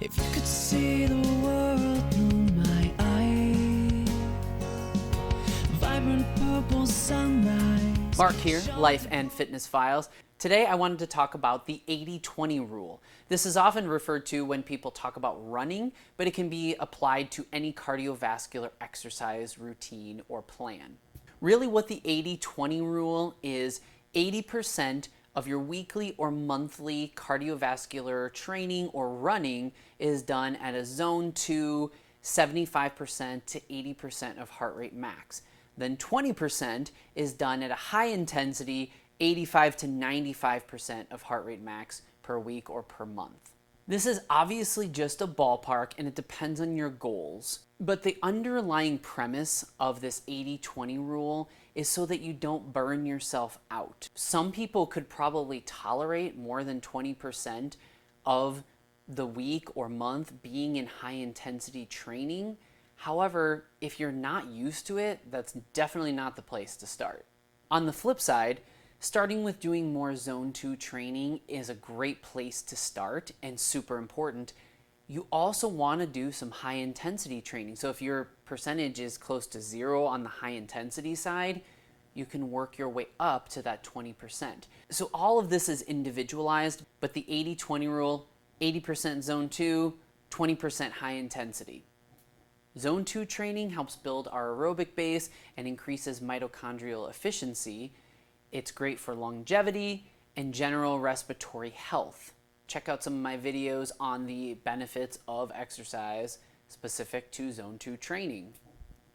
If you could see the world through my eyes, vibrant purple sunrise. Mark here, Life and Fitness Files. Today I wanted to talk about the 80-20 rule. This is often referred to when people talk about running, but it can be applied to any cardiovascular exercise routine or plan. Really what the 80-20 rule is, 80% of your weekly or monthly cardiovascular training or running is done at a zone 2, 75% to 80% of heart rate max. Then 20% is done at a high intensity, 85 to 95% of heart rate max per week or per month. This is obviously just a ballpark and it depends on your goals. But the underlying premise of this 80-20 rule is so that you don't burn yourself out. Some people could probably tolerate more than 20% of the week or month being in high intensity training. However, if you're not used to it, that's definitely not the place to start. On the flip side, starting with doing more zone 2 training is a great place to start and super important. You also want to do some high intensity training. So if your percentage is close to 0 on the high intensity side, you can work your way up to that 20%. So all of this is individualized, but the 80-20 rule, 80% zone 2, 20% high intensity. Zone 2 training helps build our aerobic base and increases mitochondrial efficiency. It's great for longevity and general respiratory health. Check out some of my videos on the benefits of exercise specific to zone 2 training.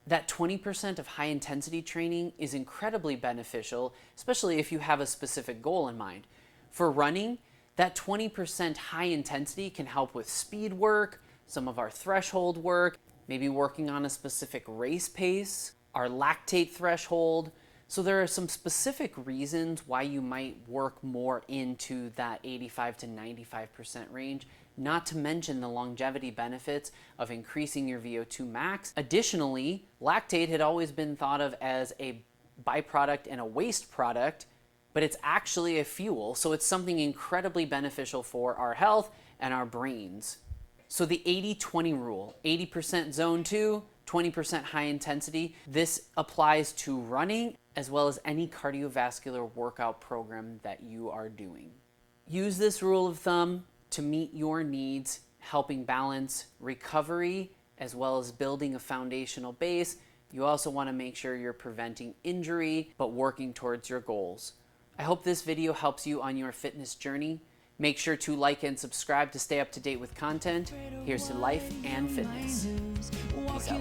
That 20% of high intensity training is incredibly beneficial, especially if you have a specific goal in mind. For running, that 20% high intensity can help with speed work, some of our threshold work, maybe working on a specific race pace, our lactate threshold. So there are some specific reasons why you might work more into that 85 to 95% range, not to mention the longevity benefits of increasing your VO2 max. Additionally, lactate had always been thought of as a byproduct and a waste product, but it's actually a fuel, so it's something incredibly beneficial for our health and our brains. So the 80-20 rule, 80% zone 2, 20% high intensity, this applies to running as well as any cardiovascular workout program that you are doing. Use this rule of thumb to meet your needs, helping balance recovery as well as building a foundational base. You also want to make sure you're preventing injury, but working towards your goals. I hope this video helps you on your fitness journey. Make sure to like and subscribe to stay up to date with content. Here's to life and fitness. Peace out.